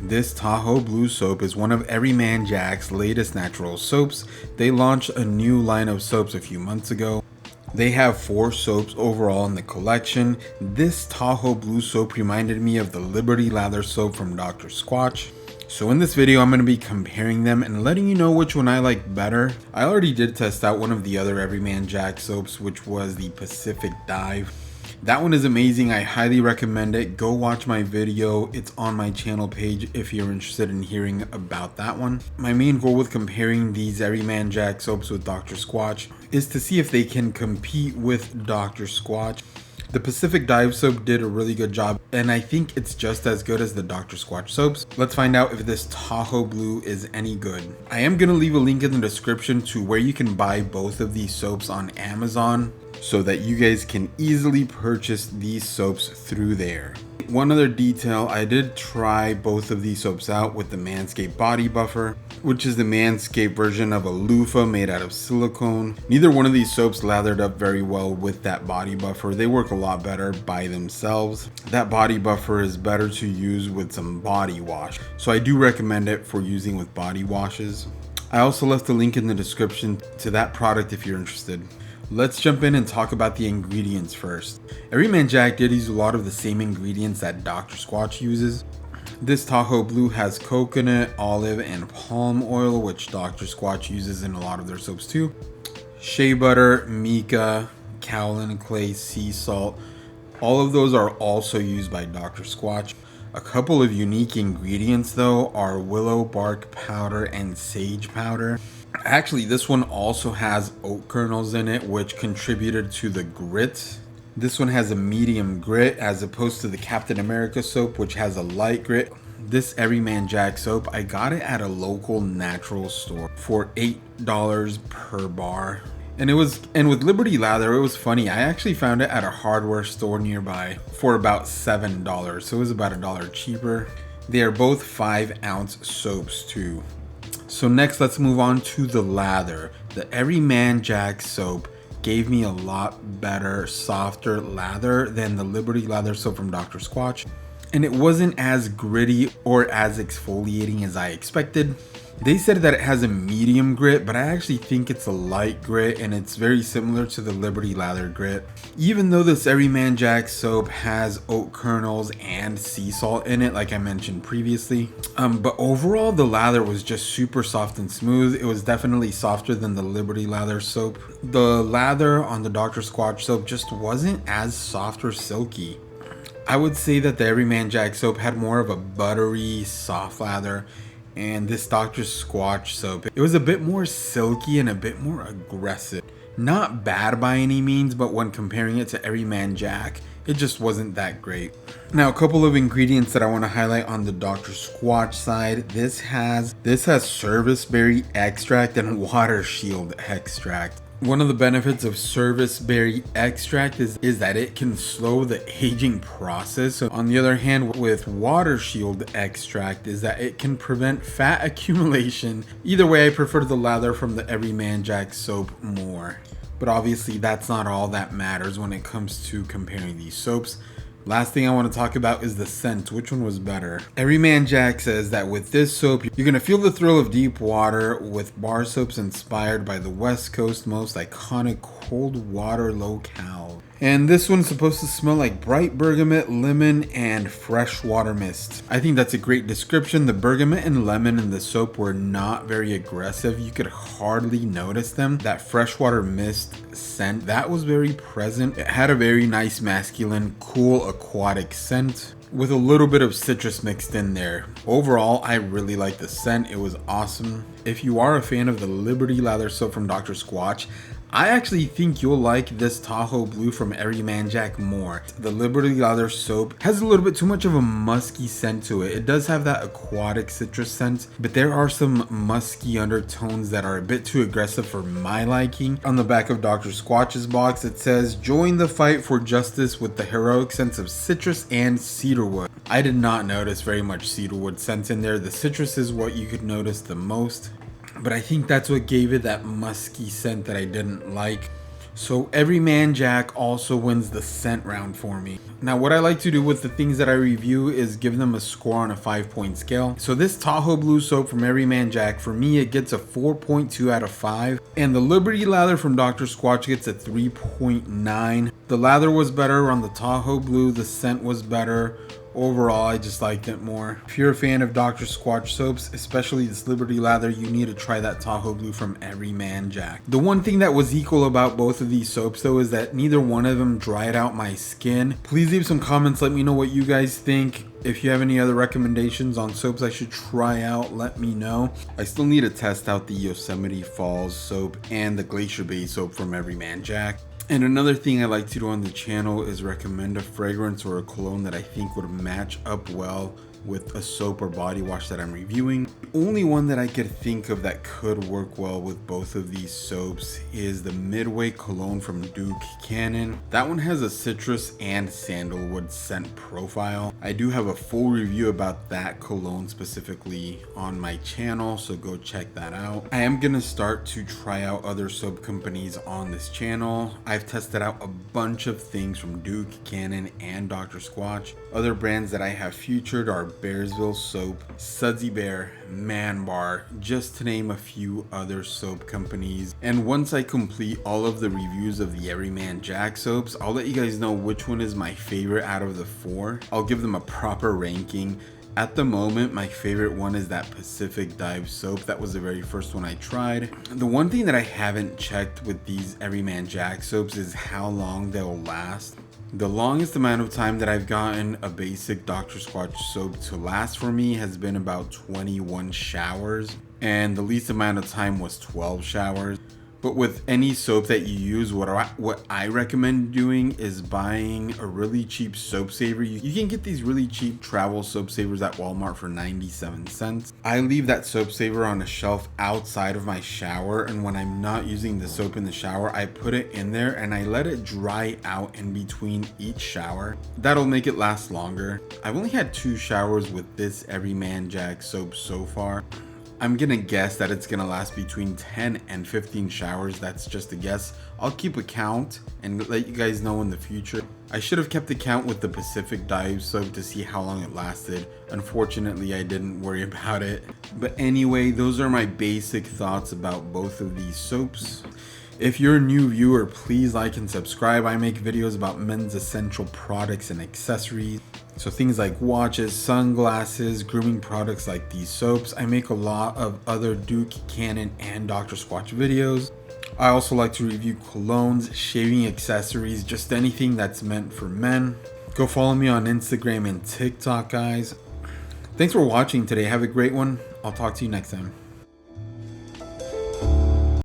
This Tahoe Blue soap is one of Everyman Jack's latest natural soaps. They launched a new line of soaps a few months ago. They have 4 soaps overall in the collection. This Tahoe Blue soap reminded me of the Liberty Lather soap from Dr. Squatch. So in this video, I'm going to be comparing them and letting you know which one I like better. I already did test out one of the other Everyman Jack soaps, which was the Pacific Dive. That one is amazing. I highly recommend it. Go watch my video. It's on my channel page if you're interested in hearing about that one. My main goal with comparing these Everyman Jack soaps with Dr. Squatch is to see if they can compete with Dr. Squatch. The Pacific Dive soap did a really good job, and I think it's just as good as the Dr. Squatch soaps. Let's find out if this Tahoe Blue is any good. I am going to leave a link in the description to where you can buy both of these soaps on Amazon, so that you guys can easily purchase these soaps through there. One other detail, I did try both of these soaps out with the Manscaped Body Buffer, which is the Manscaped version of a loofah made out of silicone. Neither one of these soaps lathered up very well with that body buffer. They work a lot better by themselves. That body buffer is better to use with some body wash, so I do recommend it for using with body washes. I also left a link in the description to that product if you're interested. Let's jump in and talk about the ingredients first. Everyman Jack did use a lot of the same ingredients that Dr. Squatch uses. This Tahoe Blue has coconut, olive, and palm oil, which Dr. Squatch uses in a lot of their soaps too. Shea butter, mica, kaolin clay, sea salt. All of those are also used by Dr. Squatch. A couple of unique ingredients though are willow bark powder and sage powder. Actually, this one also has oat kernels in it, which contributed to the grit. This one has a medium grit as opposed to the Captain America soap, which has a light grit. This Everyman Jack soap, I got it at a local natural store for $8 per bar. And with Liberty Lather, it was funny. I actually found it at a hardware store nearby for about $7. So it was about $1 cheaper. They are both 5-ounce soaps too. So next, let's move on to the lather. The Everyman Jack soap gave me a lot better, softer lather than the Liberty Lather soap from Dr. Squatch. And it wasn't as gritty or as exfoliating as I expected. They said that it has a medium grit, but I actually think it's a light grit, and it's very similar to the Liberty Lather grit. Even though this Everyman Jack soap has oat kernels and sea salt in it, like I mentioned previously. But overall, the lather was just super soft and smooth. It was definitely softer than the Liberty Lather soap. The lather on the Dr. Squatch soap just wasn't as soft or silky. I would say that the Everyman Jack soap had more of a buttery, soft lather. And this Dr. Squatch soap, it was a bit more silky and a bit more aggressive. Not bad by any means, but when comparing it to Everyman Jack, it just wasn't that great. Now, a couple of ingredients that I want to highlight on the Dr. Squatch side. This has serviceberry extract and water shield extract. One of the benefits of serviceberry extract is that it can slow the aging process. So on the other hand, with water shield extract is that it can prevent fat accumulation. Either way, I prefer the lather from the Everyman Jack soap more. But obviously that's not all that matters when it comes to comparing these soaps. Last thing I want to talk about is the scent. Which one was better? Everyman Jack says that with this soap, you're going to feel the thrill of deep water with bar soaps inspired by the West Coast's most iconic cold water locale. And this one's supposed to smell like bright bergamot, lemon, and freshwater mist. I think that's a great description. The bergamot and lemon in the soap were not very aggressive. You could hardly notice them. That freshwater mist scent, that was very present. It had a very nice masculine, cool aquatic scent with a little bit of citrus mixed in there. Overall, I really like the scent. It was awesome. If you are a fan of the Liberty Lather soap from Dr. Squatch, I actually think you'll like this Tahoe Blue from Everyman Jack more. The Liberty Lather soap has a little bit too much of a musky scent to it. It does have that aquatic citrus scent, but there are some musky undertones that are a bit too aggressive for my liking. On the back of Dr. Squatch's box, it says, "Join the fight for justice with the heroic scents of citrus and cedarwood." I did not notice very much cedarwood scent in there. The citrus is what you could notice the most. But I think that's what gave it that musky scent that I didn't like. So every man Jack also wins the scent round for me. Now what I like to do with the things that I review is give them a score on a 5-point scale. So this Tahoe Blue soap from Every Man Jack, for me it gets a 4.2 out of 5. And the Liberty Lather from Dr. Squatch gets a 3.9. The lather was better on the Tahoe Blue, the scent was better. Overall, I just liked it more. If you're a fan of Dr. Squatch soaps, especially this Liberty Lather, you need to try that Tahoe Blue from Every Man Jack. The one thing that was equal about both of these soaps though is that neither one of them dried out my skin. Please leave some comments, let me know what you guys think. If you have any other recommendations on soaps I should try out, let me know. I still need to test out the Yosemite Falls soap and the Glacier Bay soap from Every Man Jack. And another thing I like to do on the channel is recommend a fragrance or a cologne that I think would match up well with a soap or body wash that I'm reviewing. The only one that I could think of that could work well with both of these soaps is the Midway cologne from Duke Cannon. That one has a citrus and sandalwood scent profile. I do have a full review about that cologne specifically on my channel, so go check that out. I am gonna start to try out other soap companies on this channel. I've tested out a bunch of things from Duke Cannon and Dr. Squatch. Other brands that I have featured are Bearsville Soap, Sudsy Bear, Man Bar, just to name a few other soap companies. And once I complete all of the reviews of the Every Man Jack soaps, I'll let you guys know which one is my favorite out of the 4. I'll give them a proper ranking. At the moment, my favorite one is that Pacific Dive soap. That was the very first one I tried. The one thing that I haven't checked with these Every Man Jack soaps is how long they'll last. The longest amount of time that I've gotten a basic Dr. Squatch soap to last for me has been about 21 showers, and the least amount of time was 12 showers. But with any soap that you use, what I recommend doing is buying a really cheap soap saver. You can get these really cheap travel soap savers at Walmart for 97 cents. I leave that soap saver on a shelf outside of my shower, and when I'm not using the soap in the shower, I put it in there and I let it dry out in between each shower. That'll make it last longer. I've only had 2 showers with this Every Man Jack soap so far. I'm gonna guess that it's gonna last between 10 and 15 showers. That's just a guess. I'll keep a count and let you guys know in the future. I should have kept a count with the Pacific Dive soap to see how long it lasted. Unfortunately, I didn't worry about it. But anyway, those are my basic thoughts about both of these soaps. If you're a new viewer, please like and subscribe. I make videos about men's essential products and accessories. So things like watches, sunglasses, grooming products like these soaps. I make a lot of other Duke Cannon and Dr. Squatch videos. I also like to review colognes, shaving accessories, just anything that's meant for men. Go follow me on Instagram and TikTok, guys. Thanks for watching today. Have a great one. I'll talk to you next time.